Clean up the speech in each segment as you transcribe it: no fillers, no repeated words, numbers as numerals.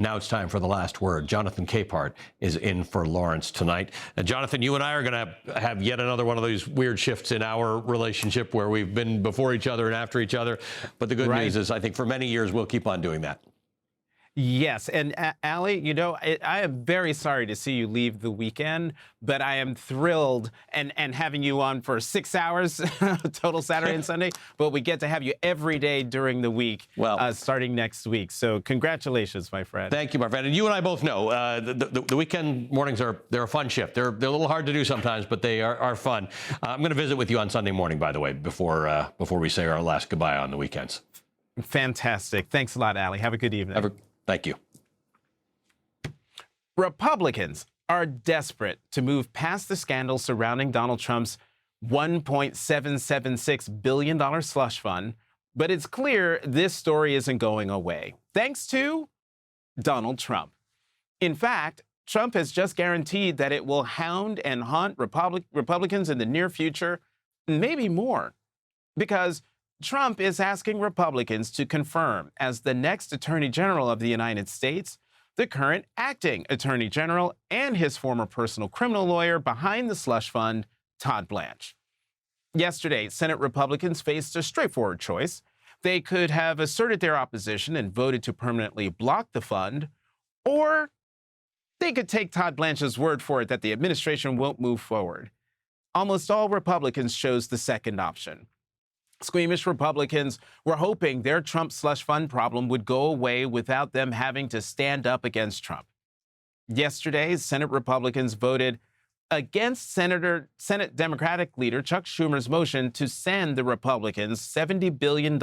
Now it's time for the last word. Jonathan Capehart is in for Lawrence tonight. Jonathan, you and I are going to have yet another one of those weird shifts in our relationship where we've been before each other and after each other. But the good news is I think for many years we'll keep on doing that. Yes. And Ali, you know, I am very sorry to see you leave the weekend, but I am thrilled and having you on for 6 hours total Saturday and Sunday. But we get to have you every day during the week, starting next week. So congratulations, my friend. Thank you, my friend. And you and I both know the weekend mornings they're a fun shift. They're a little hard to do sometimes, but they are fun. I'm going to visit with you on Sunday morning, by the way, before we say our last goodbye on the weekends. Fantastic. Thanks a lot, Ali. Have a good evening. Thank you. Republicans are desperate to move past the scandal surrounding Donald Trump's $1.776 billion slush fund, but it's clear this story isn't going away, thanks to Donald Trump. In fact, Trump has just guaranteed that it will hound and haunt Republicans in the near future, maybe more, because Trump is asking Republicans to confirm as the next Attorney General of the United States the current acting Attorney General and his former personal criminal lawyer behind the slush fund, Todd Blanche. Yesterday, Senate Republicans faced a straightforward choice. They could have asserted their opposition and voted to permanently block the fund, or they could take Todd Blanche's word for it that the administration won't move forward. Almost all Republicans chose the second option. Squeamish Republicans were hoping their Trump slush fund problem would go away without them having to stand up against Trump. Yesterday, Senate Republicans voted against Senate Democratic leader Chuck Schumer's motion to send the Republicans' $70 billion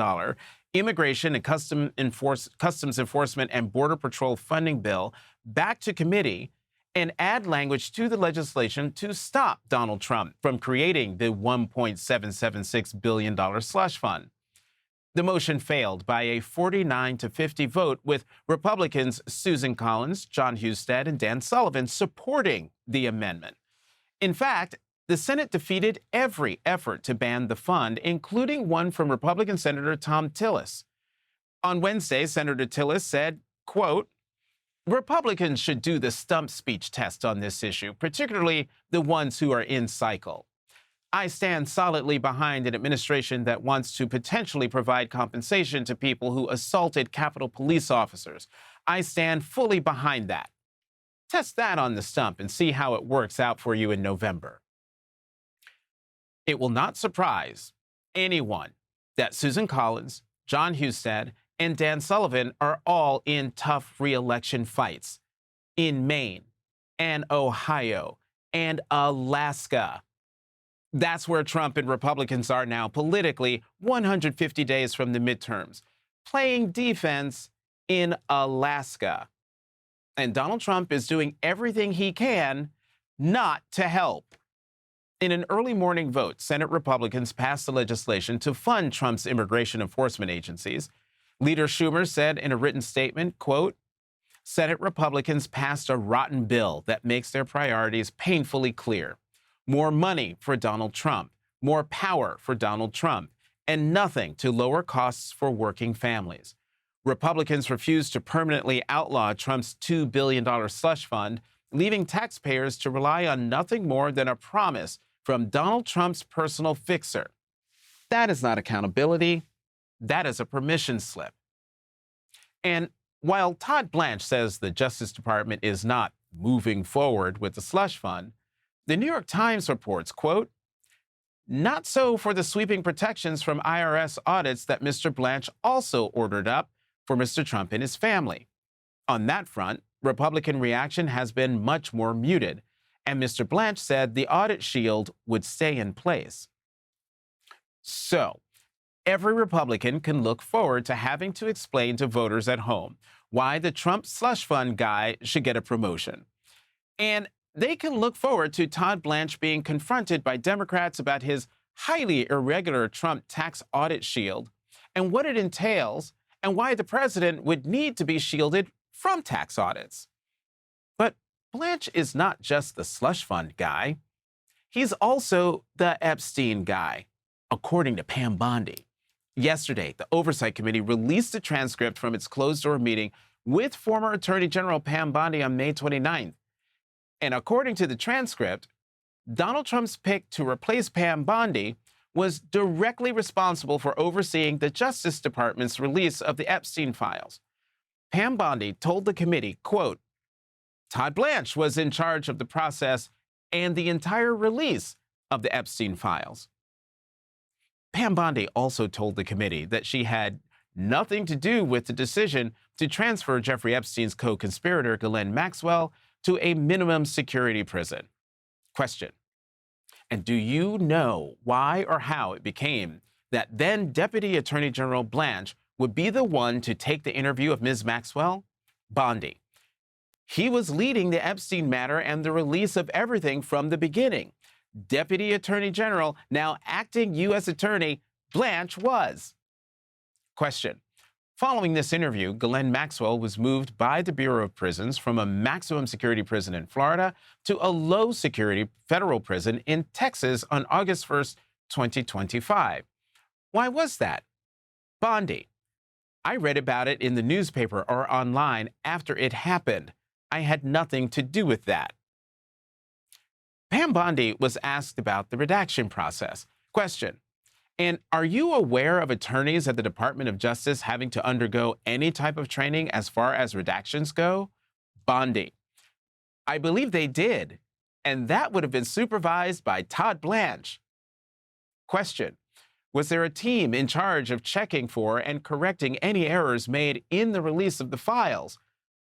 Immigration and Customs Enforcement and Border Patrol funding bill back to committee and add language to the legislation to stop Donald Trump from creating the $1.776 billion slush fund. The motion failed by a 49-50 vote, with Republicans Susan Collins, John Husted, and Dan Sullivan supporting the amendment. In fact, the Senate defeated every effort to ban the fund, including one from Republican Senator Thom Tillis. On Wednesday, Senator Tillis said, quote, "Republicans should do the stump speech test on this issue, particularly the ones who are in cycle. I stand solidly behind an administration that wants to potentially provide compensation to people who assaulted Capitol Police officers. I stand fully behind that. Test that on the stump and see how it works out for you in November." It will not surprise anyone that Susan Collins, John Husted, and Dan Sullivan are all in tough re-election fights in Maine and Ohio and Alaska. That's where Trump and Republicans are now politically, 150 days from the midterms, playing defense in Alaska. And Donald Trump is doing everything he can not to help. In an early morning vote, Senate Republicans passed the legislation to fund Trump's immigration enforcement agencies. Leader Schumer said in a written statement, quote, "Senate Republicans passed a rotten bill that makes their priorities painfully clear. More money for Donald Trump, more power for Donald Trump, and nothing to lower costs for working families. Republicans refused to permanently outlaw Trump's $2 billion slush fund, leaving taxpayers to rely on nothing more than a promise from Donald Trump's personal fixer. That is not accountability. That is a permission slip." And while Todd Blanche says the Justice Department is not moving forward with the slush fund, the New York Times reports, quote, "Not so for the sweeping protections from IRS audits that Mr. Blanche also ordered up for Mr. Trump and his family. On that front, Republican reaction has been much more muted, and Mr. Blanche said the audit shield would stay in place." So, every Republican can look forward to having to explain to voters at home why the Trump slush fund guy should get a promotion. And they can look forward to Todd Blanche being confronted by Democrats about his highly irregular Trump tax audit shield and what it entails and why the president would need to be shielded from tax audits. But Blanche is not just the slush fund guy. He's also the Epstein guy, according to Pam Bondi. Yesterday, the Oversight Committee released a transcript from its closed-door meeting with former Attorney General Pam Bondi on May 29th. And according to the transcript, Donald Trump's pick to replace Pam Bondi was directly responsible for overseeing the Justice Department's release of the Epstein files. Pam Bondi told the committee, quote, Todd Blanche was in charge of the process and the entire release of the Epstein files. Pam Bondi also told the committee that she had nothing to do with the decision to transfer Jeffrey Epstein's co-conspirator Ghislaine Maxwell to a minimum security prison. Question: and do you know why or how it became that then Deputy Attorney General Blanche would be the one to take the interview of Ms. Maxwell? Bondi. He was leading the Epstein matter and the release of everything from the beginning. Deputy Attorney General, now acting U.S. Attorney, Blanche was. Question: following this interview, Ghislaine Maxwell was moved by the Bureau of Prisons from a maximum security prison in Florida to a low security federal prison in Texas on August 1st, 2025. Why was that? Bondi: I read about it in the newspaper or online after it happened. I had nothing to do with that. Pam Bondi was asked about the redaction process. Question: and are you aware of attorneys at the Department of Justice having to undergo any type of training as far as redactions go? Bondi: I believe they did, and that would have been supervised by Todd Blanche. Question: was there a team in charge of checking for and correcting any errors made in the release of the files?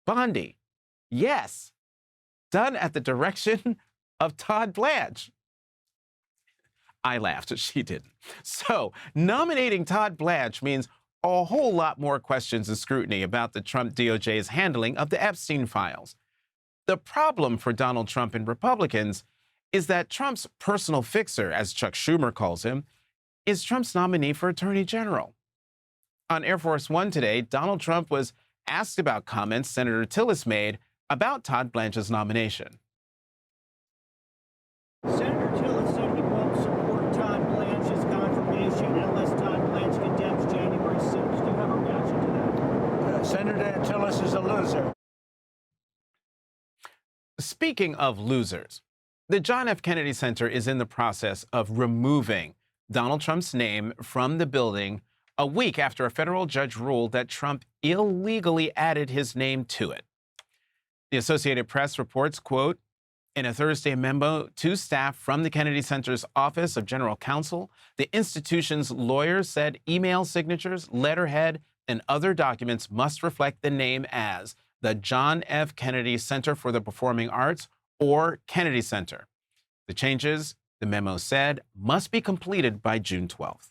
Bondi: yes, done at the direction of Todd Blanche. I laughed, she didn't. So, nominating Todd Blanche means a whole lot more questions and scrutiny about the Trump DOJ's handling of the Epstein files. The problem for Donald Trump and Republicans is that Trump's personal fixer, as Chuck Schumer calls him, is Trump's nominee for Attorney General. On Air Force One today, Donald Trump was asked about comments Senator Tillis made about Todd Blanche's nomination. Senator Tillis said he won't support Todd Blanche's confirmation unless Todd Blanche condemns January 6th. Do you have a reaction to that? Senator Tillis is a loser. Speaking of losers, the John F. Kennedy Center is in the process of removing Donald Trump's name from the building a week after a federal judge ruled that Trump illegally added his name to it. The Associated Press reports, quote, in a Thursday memo to staff from the Kennedy Center's Office of General Counsel, the institution's lawyers said email signatures, letterhead, and other documents must reflect the name as the John F. Kennedy Center for the Performing Arts, or Kennedy Center. The changes, the memo said, must be completed by June 12th.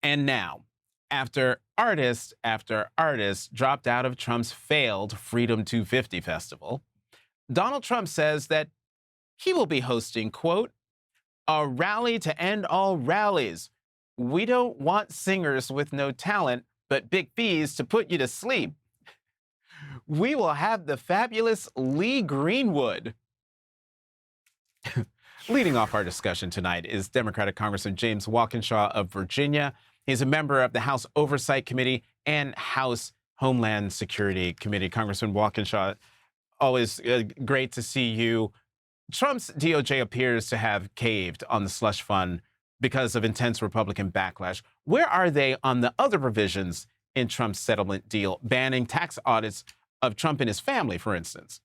And now, after artist after artist dropped out of Trump's failed Freedom 250 festival, Donald Trump says that he will be hosting, quote, a rally to end all rallies. We don't want singers with no talent, but big fees to put you to sleep. We will have the fabulous Lee Greenwood. Leading off our discussion tonight is Democratic Congressman James Walkinshaw of Virginia. He's a member of the House Oversight Committee and House Homeland Security Committee. Congressman Walkinshaw, always great to see you. Trump's DOJ appears to have caved on the slush fund because of intense Republican backlash. Where are they on the other provisions in Trump's settlement deal, banning tax audits of Trump and his family, for instance?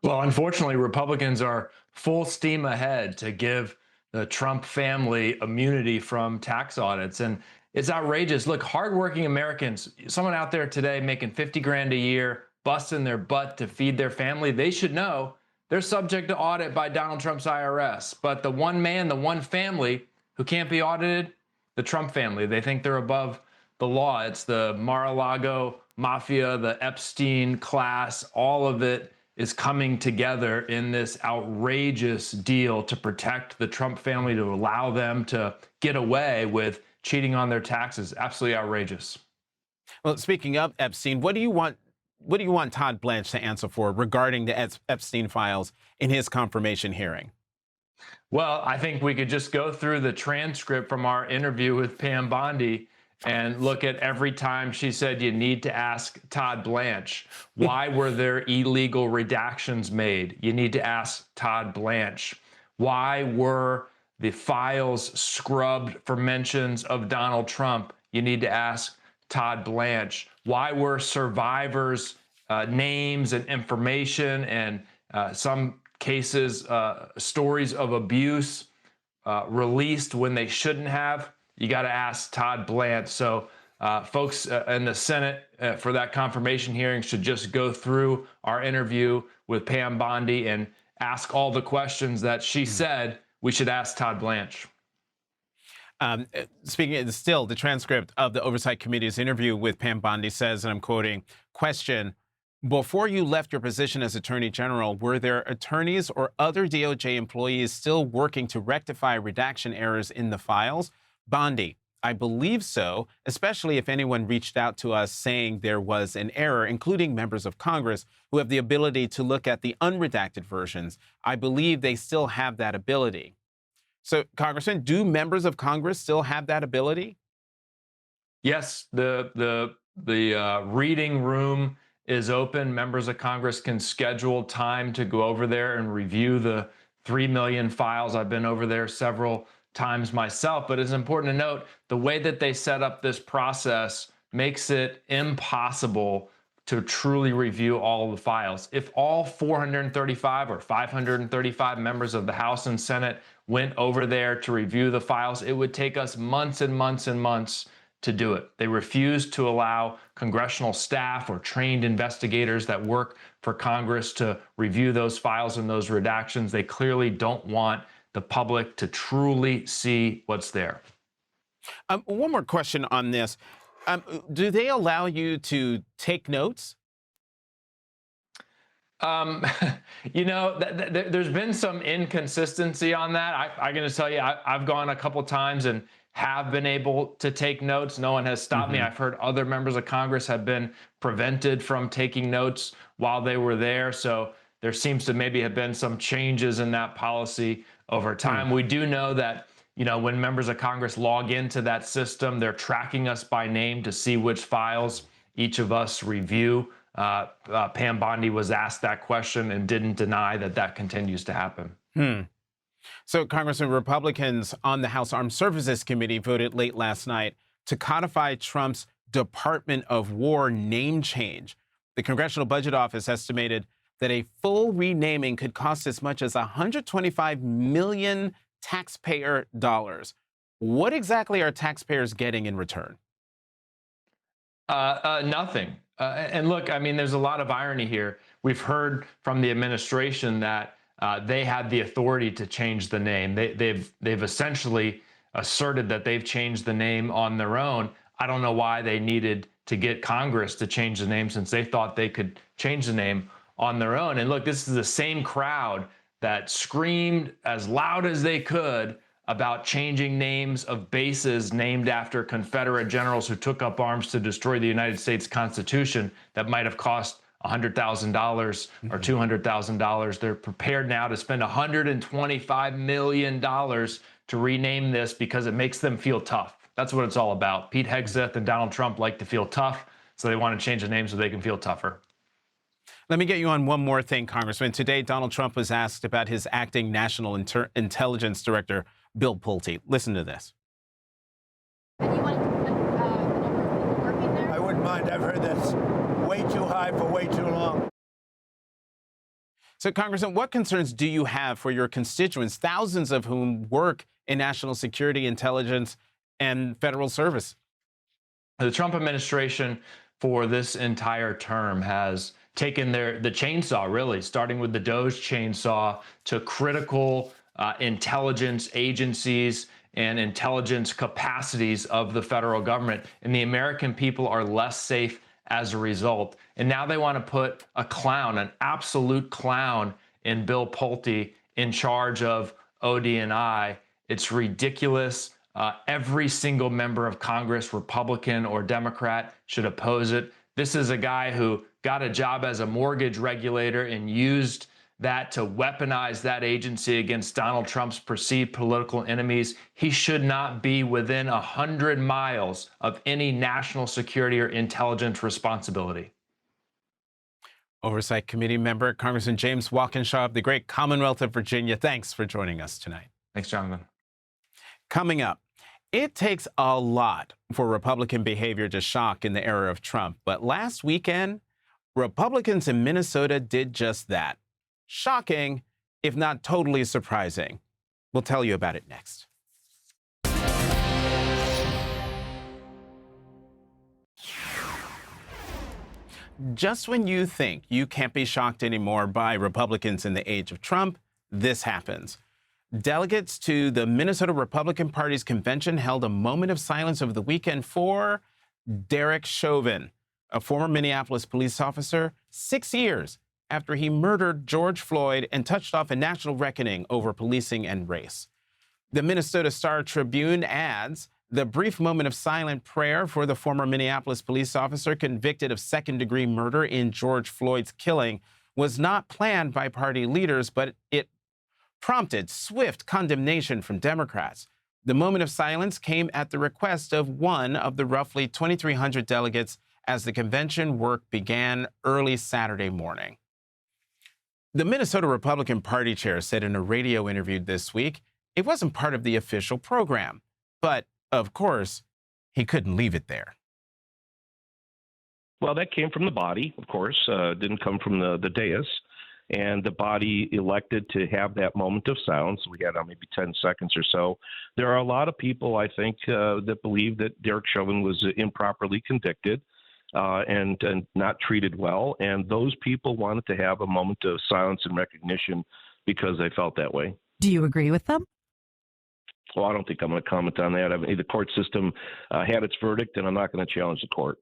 Well, unfortunately, Republicans are full steam ahead to give the Trump family immunity from tax audits. And it's outrageous. Look, hardworking Americans, someone out there today making 50 grand a year, busting their butt to feed their family, they should know they're subject to audit by Donald Trump's IRS. But the one man, the one family who can't be audited, the Trump family, they think they're above the law. It's the Mar-a-Lago mafia, the Epstein class, all of it is coming together in this outrageous deal to protect the Trump family, to allow them to get away with cheating on their taxes. Absolutely outrageous. Well, speaking of Epstein, what do you want Todd Blanche to answer for regarding the Epstein files in his confirmation hearing? Well, I think we could just go through the transcript from our interview with Pam Bondi and look at every time she said you need to ask Todd Blanche. Why were there illegal redactions made? You need to ask Todd Blanche. Why were the files scrubbed for mentions of Donald Trump? You need to ask Todd Blanche. Why were survivors' names and information and some cases, stories of abuse released when they shouldn't have? You got to ask Todd Blanche. So folks in the Senate for that confirmation hearing should just go through our interview with Pam Bondi and ask all the questions that she said we should ask Todd Blanche. Speaking of, still, the transcript of the Oversight Committee's interview with Pam Bondi says, and I'm quoting, question, before you left your position as Attorney General, were there attorneys or other DOJ employees still working to rectify redaction errors in the files? Bondi, I believe so, especially if anyone reached out to us saying there was an error, including members of Congress who have the ability to look at the unredacted versions. I believe they still have that ability. So, Congressman, do members of Congress still have that ability? Yes, the reading room is open. Members of Congress can schedule time to go over there and review the 3 million files. I've been over there several times myself, but it's important to note the way that they set up this process makes it impossible to truly review all of the files. If all 435 or 535 members of the House and Senate went over there to review the files, it would take us months and months and months to do it. They refused to allow congressional staff or trained investigators that work for Congress to review those files and those redactions. They clearly don't want the public to truly see what's there. One more question on this. Do they allow you to take notes? You know, there's been some inconsistency on that. I'm going to tell you, I've gone a couple times and have been able to take notes. No one has stopped me. I've heard other members of Congress have been prevented from taking notes while they were there. So there seems to maybe have been some changes in that policy over time. We do know that, you know, when members of Congress log into that system, they're tracking us by name to see which files each of us review. Pam Bondi was asked that question and didn't deny that that continues to happen. So, Congressman, Republicans on the House Armed Services Committee voted late last night to codify Trump's Department of War name change. The Congressional Budget Office estimated that a full renaming could cost as much as $125 million taxpayer dollars. What exactly are taxpayers getting in return? Nothing. And look, I mean, there's a lot of irony here. We've heard from the administration that they had the authority to change the name. They've essentially asserted that they've changed the name on their own. I don't know why they needed to get Congress to change the name since they thought they could change the name on their own. And look, this is the same crowd that screamed as loud as they could about changing names of bases named after Confederate generals who took up arms to destroy the United States Constitution that might have cost $100,000 or $200,000. They're prepared now to spend $125 million to rename this because it makes them feel tough. That's what it's all about. Pete Hegseth and Donald Trump like to feel tough, so they want to change the name so they can feel tougher. Let me get you on one more thing, Congressman. Today, Donald Trump was asked about his acting National Intelligence Director, Bill Pulte. Listen to this. And you want working there? I wouldn't mind. I've heard that's way too high for way too long. So, Congressman, what concerns do you have for your constituents, thousands of whom work in national security, intelligence, and federal service? The Trump administration for this entire term has taken the chainsaw, really, starting with the DOJ chainsaw, to critical intelligence agencies and intelligence capacities of the federal government. And the American people are less safe as a result. And now they want to put a clown, an absolute clown, in Bill Pulte in charge of ODNI. It's ridiculous. Every single member of Congress, Republican or Democrat, should oppose it. This is a guy who got a job as a mortgage regulator and used that to weaponize that agency against Donald Trump's perceived political enemies. He should not be within 100 miles of any national security or intelligence responsibility. Oversight Committee member Congressman James Walkinshaw of the great Commonwealth of Virginia, thanks for joining us tonight. Thanks, Jonathan. Coming up, it takes a lot for Republican behavior to shock in the era of Trump, but last weekend, Republicans in Minnesota did just that. Shocking, if not totally surprising. We'll tell you about it next. Just when you think you can't be shocked anymore by Republicans in the age of Trump, this happens. Delegates to the Minnesota Republican Party's convention held a moment of silence over the weekend for Derek Chauvin, a former Minneapolis police officer, 6 years after he murdered George Floyd and touched off a national reckoning over policing and race. The Minnesota Star-Tribune adds, the brief moment of silent prayer for the former Minneapolis police officer convicted of second-degree murder in George Floyd's killing was not planned by party leaders, but it prompted swift condemnation from Democrats. The moment of silence came at the request of one of the roughly 2,300 delegates as the convention work began early Saturday morning. The Minnesota Republican Party chair said in a radio interview this week it wasn't part of the official program, but of course, he couldn't leave it there. Well, that came from the body, of course. Didn't come from the dais. And the body elected to have that moment of silence. We had maybe 10 seconds or so. There are a lot of people, I think, that believe that Derek Chauvin was improperly convicted and not treated well. And those people wanted to have a moment of silence and recognition because they felt that way. Do you agree with them? Well, I don't think I'm going to comment on that. I mean, the court system had its verdict, and I'm not going to challenge the court.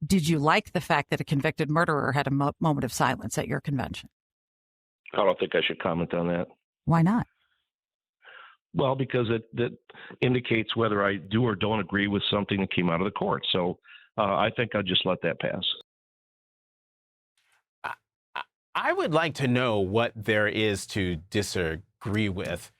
Did you like the fact that a convicted murderer had a moment of silence at your convention? I don't think I should comment on that. Why not? Well, because it indicates whether I do or don't agree with something that came out of the court. So I think I'll just let that pass. I would like to know what there is to disagree with.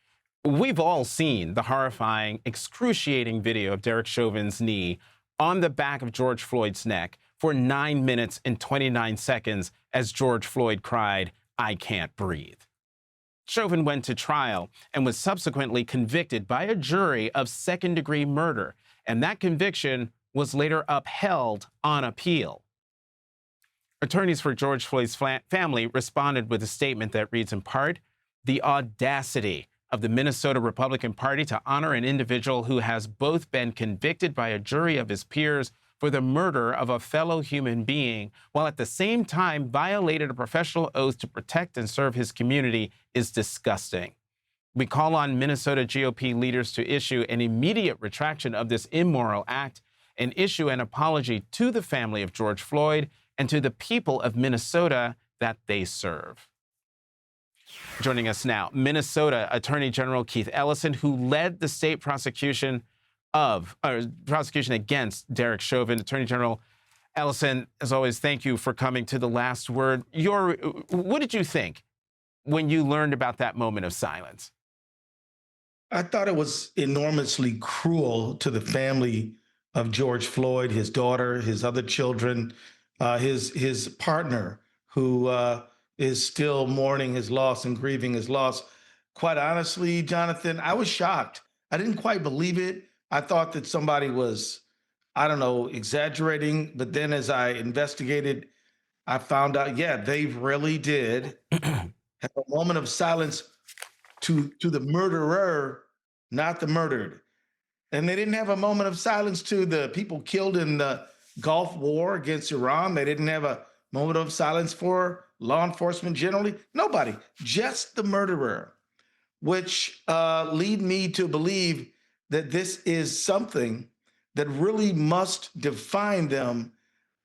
We've all seen the horrifying, excruciating video of Derek Chauvin's knee on the back of George Floyd's neck for 9 minutes and 29 seconds as George Floyd cried, "I can't breathe." Chauvin went to trial and was subsequently convicted by a jury of second-degree murder, and that conviction was later upheld on appeal. Attorneys for George Floyd's family responded with a statement that reads in part, "The audacity of the Minnesota Republican Party to honor an individual who has both been convicted by a jury of his peers for the murder of a fellow human being, while at the same time violated a professional oath to protect and serve his community is disgusting. We call on Minnesota GOP leaders to issue an immediate retraction of this immoral act and issue an apology to the family of George Floyd and to the people of Minnesota that they serve." Joining us now, Minnesota Attorney General Keith Ellison, who led the state prosecution against Derek Chauvin. Attorney General Ellison, as always, thank you for coming to The Last Word. What did you think when you learned about that moment of silence? I thought it was enormously cruel to the family of George Floyd, his daughter, his other children, his partner, who is still mourning his loss and grieving his loss. Quite honestly, Jonathan, I was shocked. I didn't quite believe it. I thought that somebody was, I don't know, exaggerating. But then as I investigated, I found out, yeah, they really did have a moment of silence to the murderer, not the murdered. And they didn't have a moment of silence to the people killed in the Gulf War against Iran. They didn't have a moment of silence for law enforcement generally. Nobody, just the murderer, which lead me to believe that this is something that really must define them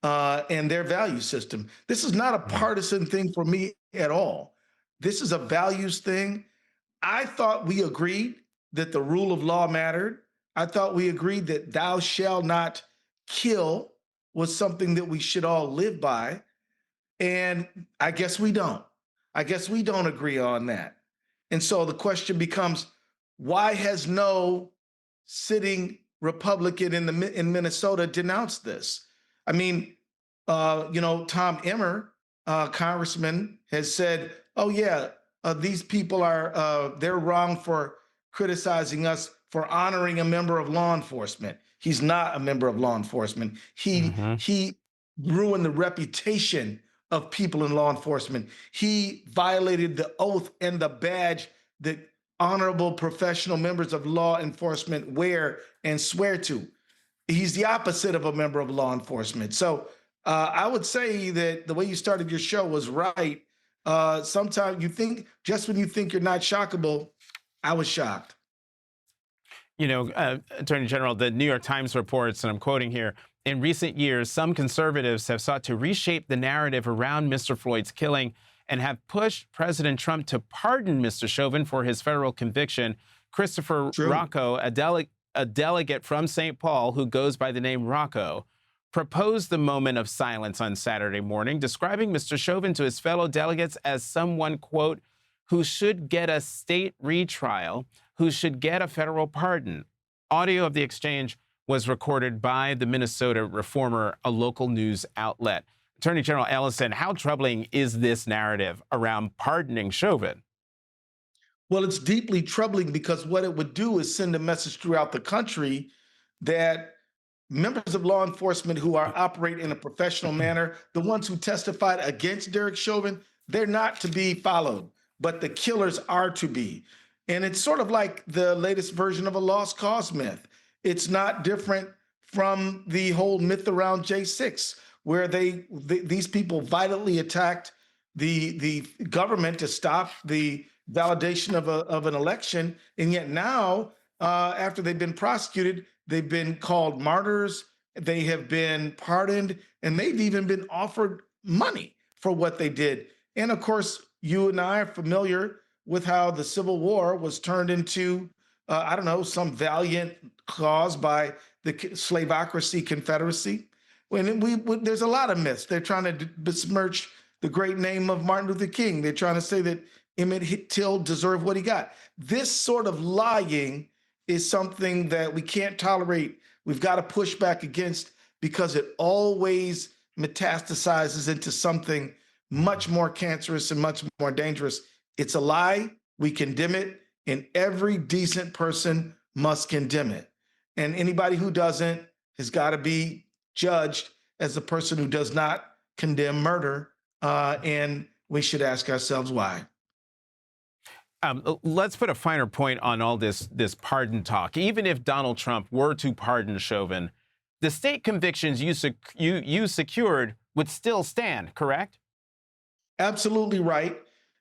and their value system. This is not a partisan thing for me at all. This is a values thing. I thought we agreed that the rule of law mattered. I thought we agreed that thou shalt not kill was something that we should all live by. And I guess we don't. I guess we don't agree on that. And so the question becomes, why has no sitting Republican in Minnesota denounced this? I mean, Tom Emmer, congressman, has said, "Oh yeah, these people are they're wrong for criticizing us for honoring a member of law enforcement." He's not a member of law enforcement. He ruined the reputation of people in law enforcement. He violated the oath and the badge that honorable professional members of law enforcement wear and swear to. He's the opposite of a member of law enforcement. So I would say that the way you started your show was right. Sometimes you think, just when you think you're not shockable, I was shocked. Attorney General, the New York Times reports, and I'm quoting here, in recent years, some conservatives have sought to reshape the narrative around Mr. Floyd's killing and have pushed President Trump to pardon Mr. Chauvin for his federal conviction. Christopher Rocco, a delegate from St. Paul who goes by the name Rocco, proposed the moment of silence on Saturday morning, describing Mr. Chauvin to his fellow delegates as someone, quote, who should get a state retrial, who should get a federal pardon. Audio of the exchange was recorded by the Minnesota Reformer, a local news outlet. Attorney General Ellison, how troubling is this narrative around pardoning Chauvin? Well, it's deeply troubling because what it would do is send a message throughout the country that members of law enforcement who are operate in a professional manner, the ones who testified against Derek Chauvin, they're not to be followed, but the killers are to be. And it's sort of like the latest version of a lost cause myth. It's not different from the whole myth around J6, where these people violently attacked the government to stop the validation of an election, and yet now, after they've been prosecuted, they've been called martyrs, they have been pardoned, and they've even been offered money for what they did. And of course, you and I are familiar with how the Civil War was turned into, some valiant cause by the Slavocracy Confederacy. There's a lot of myths. They're trying to besmirch the great name of Martin Luther King. They're trying to say that Emmett Till deserved what he got. This sort of lying is something that we can't tolerate. We've got to push back against because it always metastasizes into something much more cancerous and much more dangerous. It's a lie. We condemn it, and every decent person must condemn it. And anybody who doesn't has got to be judged as the person who does not condemn murder. And we should ask ourselves why. Let's put a finer point on all this pardon talk. Even if Donald Trump were to pardon Chauvin, the state convictions you secured would still stand, correct? Absolutely right.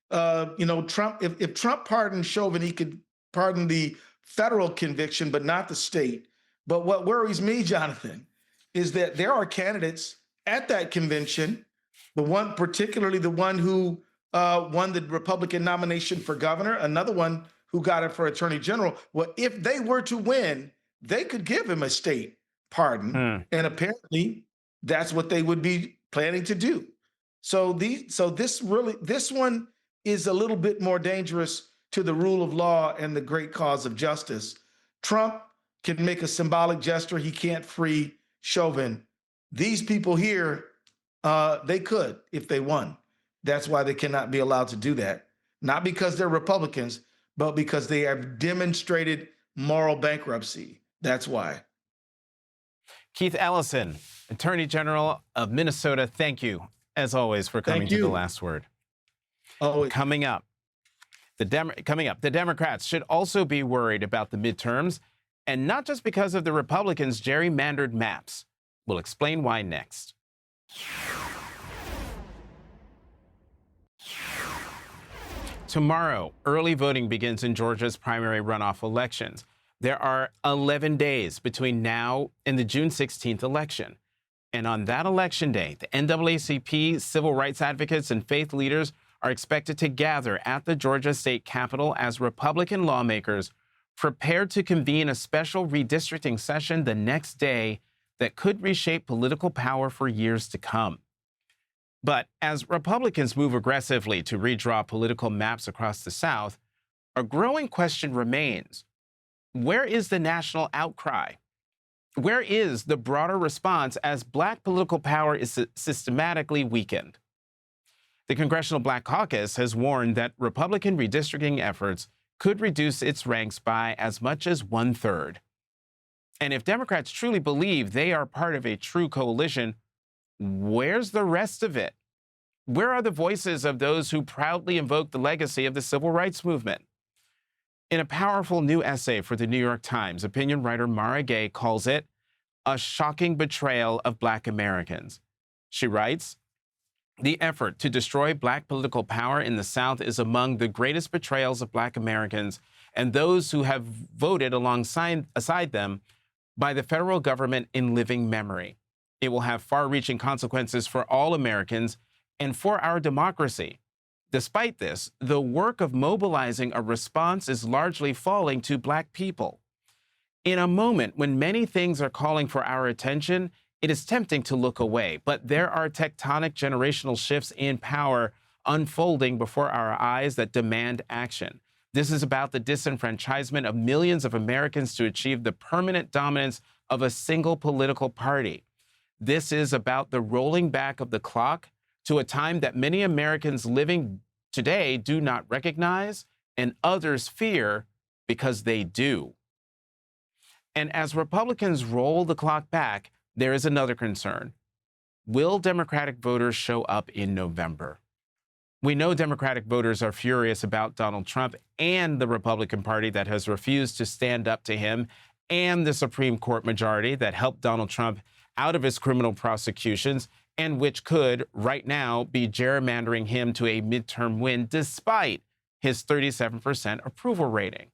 Trump, if Trump pardoned Chauvin, he could pardon the federal conviction, but not the state. But what worries me, Jonathan, is that there are candidates at that convention, particularly the one who won the Republican nomination for governor, another one who got it for attorney general. Well, if they were to win, they could give him a state pardon. And apparently that's what they would be planning to do. So this one is a little bit more dangerous to the rule of law and the great cause of justice. Trump can make a symbolic gesture. He can't free Chauvin. These people here, they could if they won. That's why they cannot be allowed to do that. Not because they're Republicans, but because they have demonstrated moral bankruptcy. That's why. Keith Ellison, Attorney General of Minnesota, thank you, as always, for coming to The Last Word. Coming up, the Democrats should also be worried about the midterms, and not just because of the Republicans' gerrymandered maps. We'll explain why next. Tomorrow, early voting begins in Georgia's primary runoff elections. There are 11 days between now and the June 16th election. And on that election day, the NAACP, civil rights advocates, and faith leaders are expected to gather at the Georgia State Capitol as Republican lawmakers prepare to convene a special redistricting session the next day that could reshape political power for years to come. But as Republicans move aggressively to redraw political maps across the South, a growing question remains. Where is the national outcry? Where is the broader response as Black political power is systematically weakened? The Congressional Black Caucus has warned that Republican redistricting efforts could reduce its ranks by as much as 1/3. And if Democrats truly believe they are part of a true coalition, where's the rest of it? Where are the voices of those who proudly invoke the legacy of the civil rights movement? In a powerful new essay for the New York Times, opinion writer Mara Gay calls it a shocking betrayal of Black Americans. She writes, "The effort to destroy Black political power in the South is among the greatest betrayals of Black Americans and those who have voted alongside them by the federal government in living memory. It will have far-reaching consequences for all Americans and for our democracy. Despite this, the work of mobilizing a response is largely falling to Black people. In a moment when many things are calling for our attention, it is tempting to look away, but there are tectonic generational shifts in power unfolding before our eyes that demand action. This is about the disenfranchisement of millions of Americans to achieve the permanent dominance of a single political party. This is about the rolling back of the clock to a time that many Americans living today do not recognize and others fear because they do." And as Republicans roll the clock back, there is another concern. Will Democratic voters show up in November? We know Democratic voters are furious about Donald Trump and the Republican Party that has refused to stand up to him and the Supreme Court majority that helped Donald Trump out of his criminal prosecutions and which could, right now, be gerrymandering him to a midterm win despite his 37% approval rating.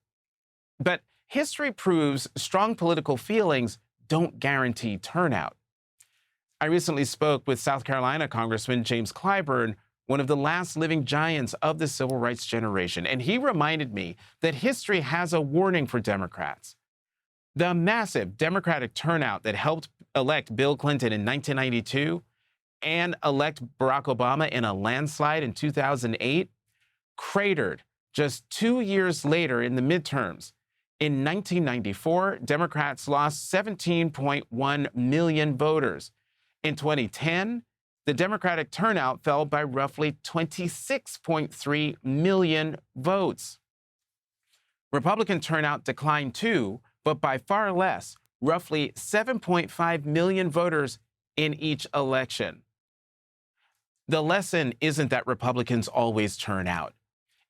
But history proves strong political feelings don't guarantee turnout. I recently spoke with South Carolina Congressman James Clyburn, one of the last living giants of the civil rights generation, and he reminded me that history has a warning for Democrats. The massive Democratic turnout that helped elect Bill Clinton in 1992 and elect Barack Obama in a landslide in 2008 cratered just 2 years later in the midterms. In 1994, Democrats lost 17.1 million voters. In 2010, the Democratic turnout fell by roughly 26.3 million votes. Republican turnout declined too, but by far less, roughly 7.5 million voters in each election. The lesson isn't that Republicans always turn out.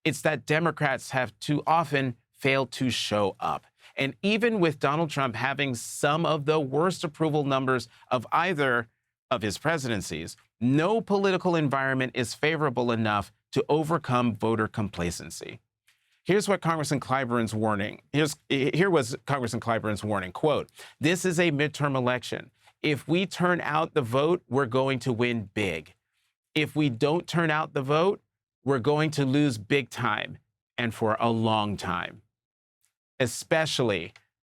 It's that Democrats have too often failed to show up. And even with Donald Trump having some of the worst approval numbers of either of his presidencies, no political environment is favorable enough to overcome voter complacency. Here's what Congressman Clyburn's warning. Here was Congressman Clyburn's warning, quote, "This is a midterm election. If we turn out the vote, we're going to win big. If we don't turn out the vote, we're going to lose big time and for a long time," especially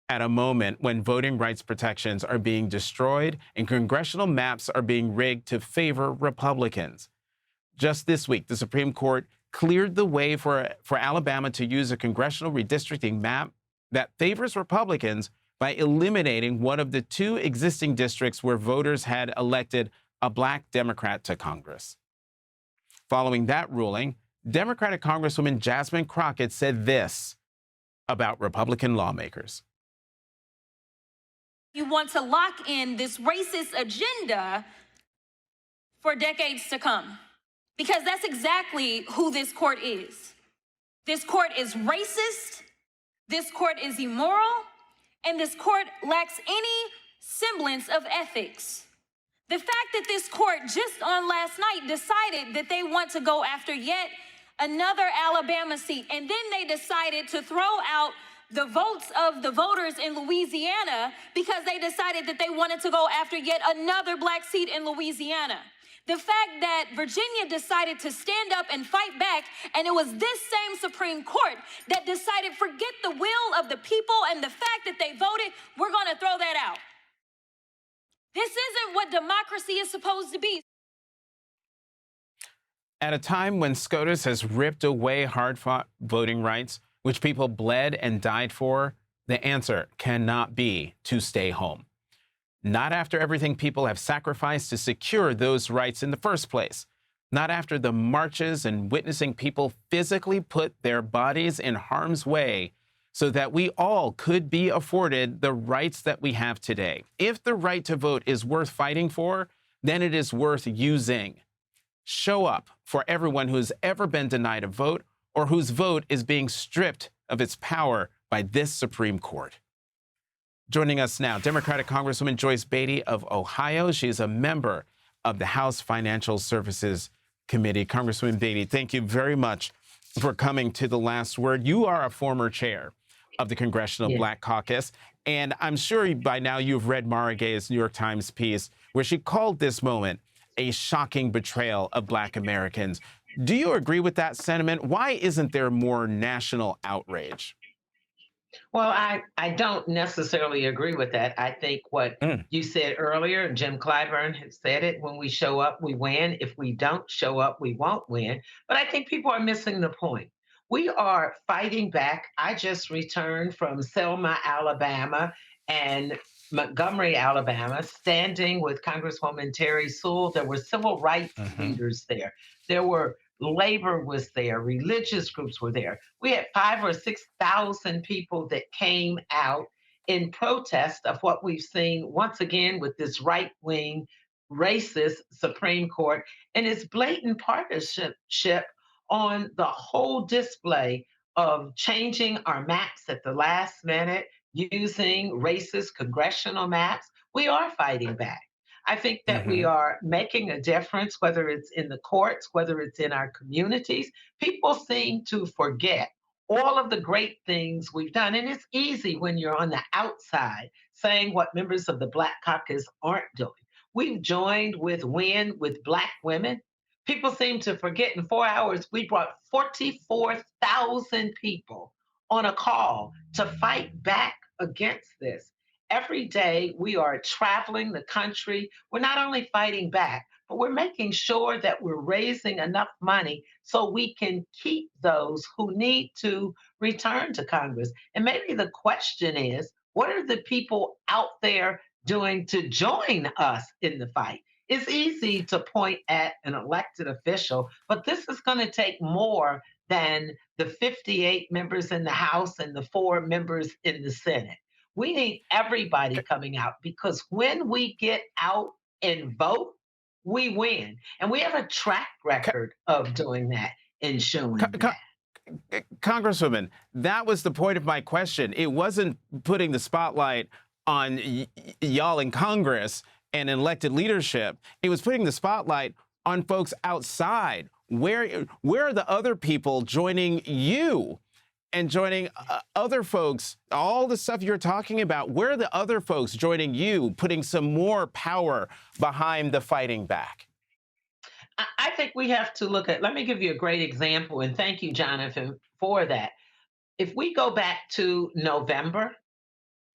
at a moment when voting rights protections are being destroyed and congressional maps are being rigged to favor Republicans. Just this week, the Supreme Court cleared the way for Alabama to use a congressional redistricting map that favors Republicans by eliminating one of the 2 existing districts where voters had elected a Black Democrat to Congress. Following that ruling, Democratic Congresswoman Jasmine Crockett said this about Republican lawmakers. You want to lock in this racist agenda for decades to come, because that's exactly who this court is. This court is racist, this court is immoral, and this court lacks any semblance of ethics. The fact that this court just on last night decided that they want to go after yet another Alabama seat, and then they decided to throw out the votes of the voters in Louisiana because they decided that they wanted to go after yet another Black seat in Louisiana. The fact that Virginia decided to stand up and fight back, and it was this same Supreme Court that decided, forget the will of the people and the fact that they voted, we're going to throw that out. This isn't what democracy is supposed to be. At a time when SCOTUS has ripped away hard-fought voting rights, which people bled and died for, the answer cannot be to stay home. Not after everything people have sacrificed to secure those rights in the first place. Not after the marches and witnessing people physically put their bodies in harm's way so that we all could be afforded the rights that we have today. If the right to vote is worth fighting for, then it is worth using. Show up for everyone who's ever been denied a vote or whose vote is being stripped of its power by this Supreme Court. Joining us now, Democratic Congresswoman Joyce Beatty of Ohio. She's a member of the House Financial Services Committee. Congresswoman Beatty, thank you very much for coming to The Last Word. You are a former chair of the Congressional Black Caucus, and I'm sure by now you've read Mara Gay's New York Times piece where she called this moment a shocking betrayal of Black Americans. Do you agree with that sentiment? Why isn't there more national outrage? Well, I don't necessarily agree with that. I think what you said earlier, Jim Clyburn had said it, when we show up, we win. If we don't show up, we won't win. But I think people are missing the point. We are fighting back. I just returned from Selma, Alabama, and Montgomery, Alabama, standing with Congresswoman Terry Sewell. There were civil rights leaders there. There were labor was there, religious groups were there. We had 5,000 or 6,000 people that came out in protest of what we've seen once again with this right-wing racist Supreme Court and its blatant partisanship on the whole display of changing our maps at the last minute, using racist congressional maps. We are fighting back. I think that we are making a difference, whether it's in the courts, whether it's in our communities. People seem to forget all of the great things we've done. And it's easy when you're on the outside saying what members of the Black Caucus aren't doing. We've joined with WIN with Black women. People seem to forget in 4 hours, we brought 44,000 people on a call to fight back against this. Every day we are traveling the country. We're not only fighting back, but we're making sure that we're raising enough money so we can keep those who need to return to Congress. And maybe the question is, what are the people out there doing to join us in the fight? It's easy to point at an elected official, but this is going to take more than the 58 members in the House and the 4 members in the Senate. We need everybody coming out because when we get out and vote, we win. And we have a track record of doing that and showing that. Congresswoman, that was the point of my question. It wasn't putting the spotlight on y'all in Congress and elected leadership. It was putting the spotlight on folks outside. Where are the other people joining you and joining other folks, all the stuff you're talking about? Where are the other folks joining you, putting some more power behind the fighting back? I think we have to look at, let me give you a great example, and thank you, Jonathan, for that. If we go back to November,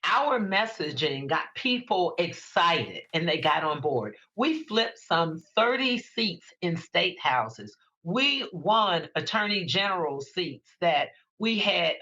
our messaging got people excited and they got on board. We flipped some 30 seats in state houses. We won attorney general seats that we had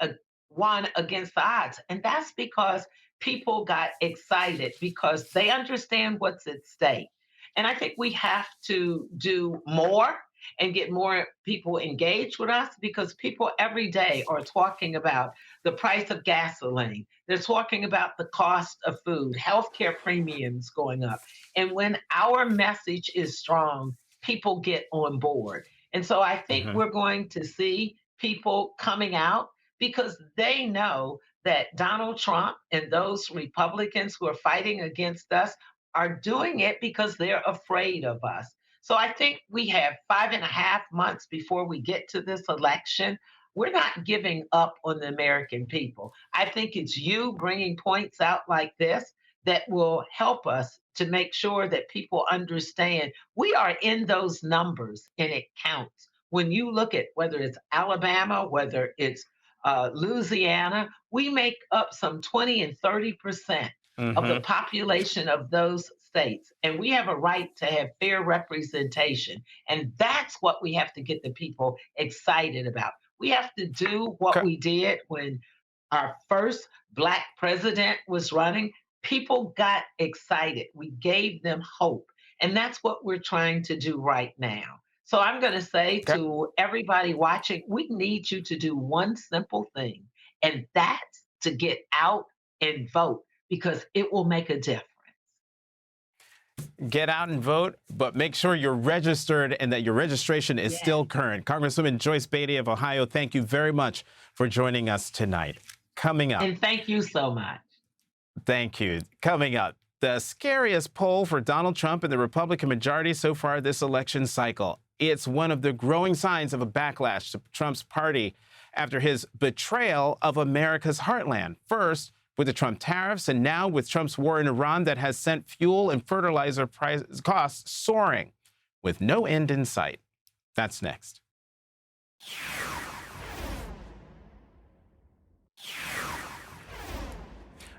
won against the odds. And that's because people got excited because they understand what's at stake. And I think we have to do more and get more people engaged with us because people every day are talking about the price of gasoline. They're talking about the cost of food, healthcare premiums going up. And when our message is strong, people get on board. And so I think we're going to see people coming out because they know that Donald Trump and those Republicans who are fighting against us are doing it because they're afraid of us. So I think we have 5.5 months before we get to this election. We're not giving up on the American people. I think it's you bringing points out like this that will help us to make sure that people understand we are in those numbers and it counts. When you look at whether it's Alabama, whether it's Louisiana, we make up some 20 and 30% of the population of those States, and we have a right to have fair representation. And that's what we have to get the people excited about. We have to do what we did when our first Black president was running. People got excited. We gave them hope. And that's what we're trying to do right now. So I'm going to say to everybody watching, we need you to do one simple thing, and that's to get out and vote, because it will make a difference. Get out and vote, but make sure you're registered and that your registration is still current. Congresswoman Joyce Beatty of Ohio, thank you very much for joining us tonight. Coming up. And thank you so much. Thank you. Coming up, the scariest poll for Donald Trump and the Republican majority so far this election cycle. It's one of the growing signs of a backlash to Trump's party after his betrayal of America's heartland. First, with the Trump tariffs, and now with Trump's war in Iran that has sent fuel and fertilizer costs soaring with no end in sight. That's next.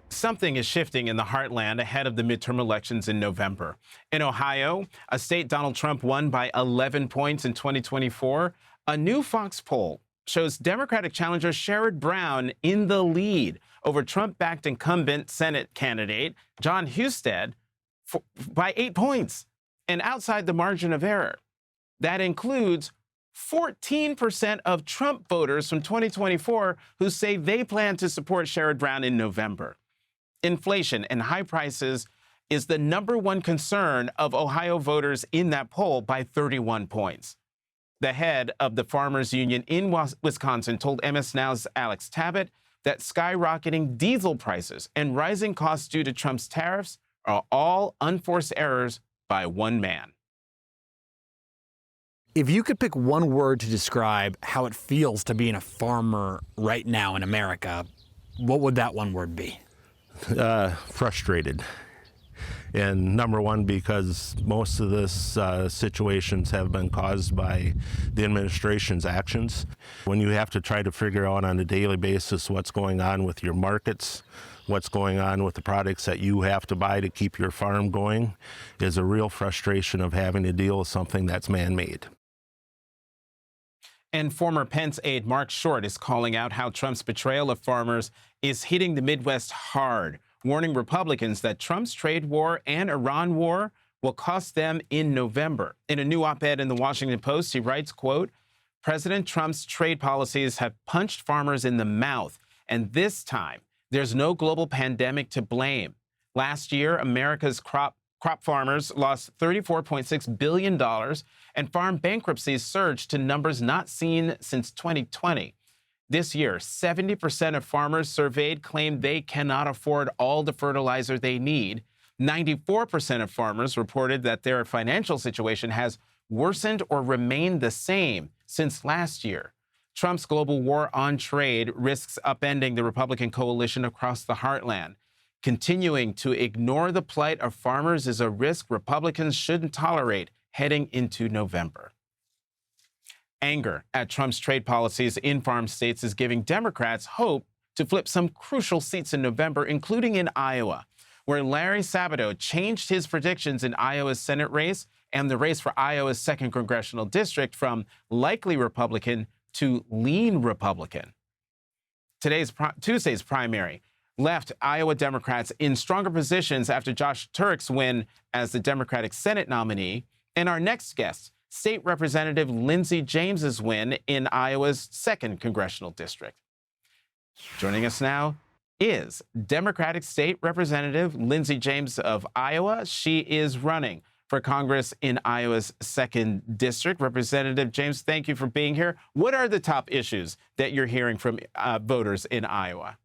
Something is shifting in the heartland ahead of the midterm elections in November. In Ohio, a state Donald Trump won by 11 points in 2024, a new Fox poll shows Democratic challenger Sherrod Brown in the lead over Trump-backed incumbent Senate candidate Jon Husted by 8 points and outside the margin of error. That includes 14% of Trump voters from 2024 who say they plan to support Sherrod Brown in November. Inflation and high prices is the #1 concern of Ohio voters in that poll by 31 points. The head of the Farmers Union in Wisconsin told MS Now's Alex Tabbitt that skyrocketing diesel prices and rising costs due to Trump's tariffs are all unforced errors by one man. If you could pick one word to describe how it feels to be a farmer right now in America, what would that one word be? Frustrated. And #1, because most of this situations have been caused by the administration's actions. When you have to try to figure out on a daily basis what's going on with your markets, what's going on with the products that you have to buy to keep your farm going, is a real frustration of having to deal with something that's man-made. And former Pence aide Mark Short is calling out how Trump's betrayal of farmers is hitting the Midwest hard, warning Republicans that Trump's trade war and Iran war will cost them in November. In a new op-ed in the Washington Post, he writes, quote, President Trump's trade policies have punched farmers in the mouth, and this time there's no global pandemic to blame. Last year, America's crop farmers lost $34.6 billion, and farm bankruptcies surged to numbers not seen since 2020. This year, 70% of farmers surveyed claimed they cannot afford all the fertilizer they need. 94% of farmers reported that their financial situation has worsened or remained the same since last year. Trump's global war on trade risks upending the Republican coalition across the heartland. Continuing to ignore the plight of farmers is a risk Republicans shouldn't tolerate heading into November. Anger at Trump's trade policies in farm states is giving Democrats hope to flip some crucial seats in November, including in Iowa, where Larry Sabato changed his predictions in Iowa's Senate race and the race for Iowa's 2nd congressional district from likely Republican to lean Republican. Tuesday's primary left Iowa Democrats in stronger positions after Josh Turk's win as the Democratic Senate nominee, and our next guest, State Representative Lindsey James's win in Iowa's 2nd congressional district. Joining us now is Democratic State Representative Lindsey James of Iowa. She is running for Congress in Iowa's 2nd district. Representative James, thank you for being here. What are the top issues that you're hearing from voters in Iowa?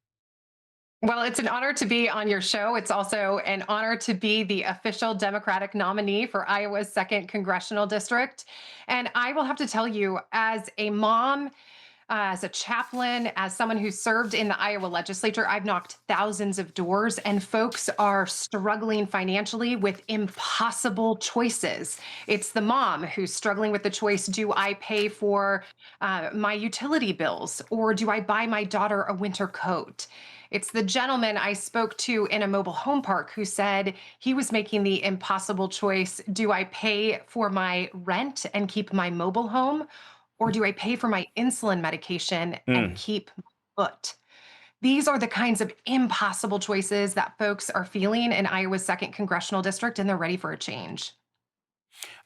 Well, it's an honor to be on your show. It's also an honor to be the official Democratic nominee for Iowa's 2nd congressional district. And I will have to tell you, as a mom, as a chaplain, as someone who served in the Iowa legislature, I've knocked thousands of doors, and folks are struggling financially with impossible choices. It's the mom who's struggling with the choice, do I pay for my utility bills, or do I buy my daughter a winter coat? It's the gentleman I spoke to in a mobile home park who said he was making the impossible choice. Do I pay for my rent and keep my mobile home? Or do I pay for my insulin medication and keep my foot? These are the kinds of impossible choices that folks are feeling in Iowa's 2nd Congressional District, and they're ready for a change.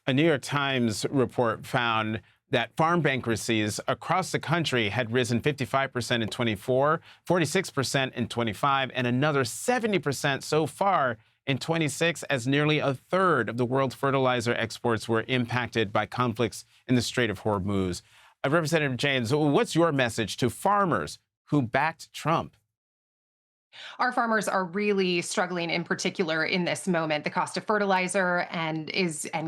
A New York Times report found that farm bankruptcies across the country had risen 55% in 24, 46% in 25, and another 70% so far in 26, as nearly a third of the world's fertilizer exports were impacted by conflicts in the Strait of Hormuz. Representative James, what's your message to farmers who backed Trump? Our farmers are really struggling in particular in this moment. The cost of fertilizer and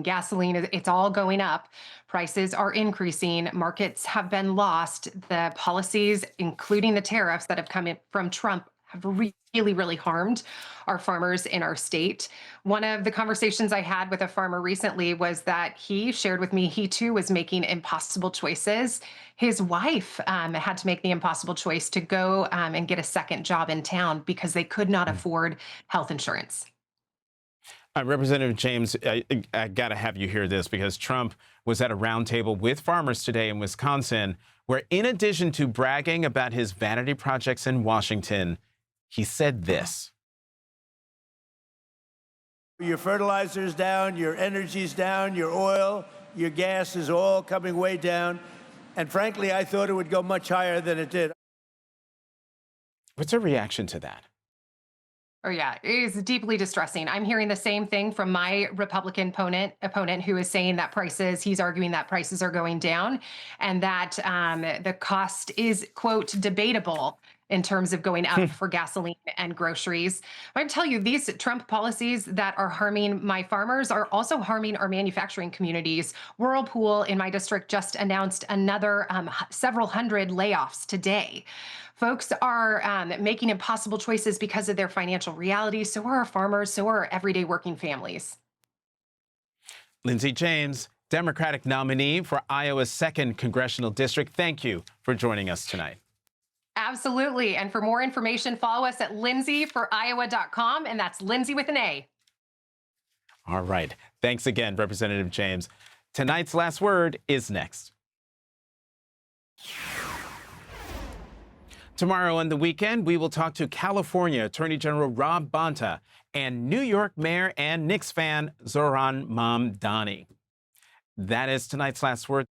gasoline, it's all going up. Prices are increasing. Markets have been lost. The policies, including the tariffs that have come in from Trump, have really harmed our farmers in our state. One of the conversations I had with a farmer recently was that he shared with me he too was making impossible choices. His wife had to make the impossible choice to go and get a second job in town because they could not afford health insurance. Representative James, I got to have you hear this because Trump was at a roundtable with farmers today in Wisconsin, where in addition to bragging about his vanity projects in Washington, he said this. Your fertilizer's down, your energy's down, your oil, your gas is all coming way down. And frankly, I thought it would go much higher than it did. What's your reaction to that? Oh, yeah, it is deeply distressing. I'm hearing the same thing from my Republican opponent who is saying that he's arguing that prices are going down and that the cost is, quote, debatable in terms of going up for gasoline and groceries. I tell you, these Trump policies that are harming my farmers are also harming our manufacturing communities. Whirlpool in my district just announced another several hundred layoffs today. Folks are making impossible choices because of their financial reality. So are our farmers, so are our everyday working families. Lindsey James, Democratic nominee for Iowa's 2nd Congressional District. Thank you for joining us tonight. Absolutely. And for more information, follow us at lindseyforiowa.com, and that's Lindsey with an A. All right. Thanks again, Representative James. Tonight's last word is next. Tomorrow on the weekend, we will talk to California Attorney General Rob Bonta and New York Mayor and Knicks fan Zohran Mamdani. That is tonight's last word.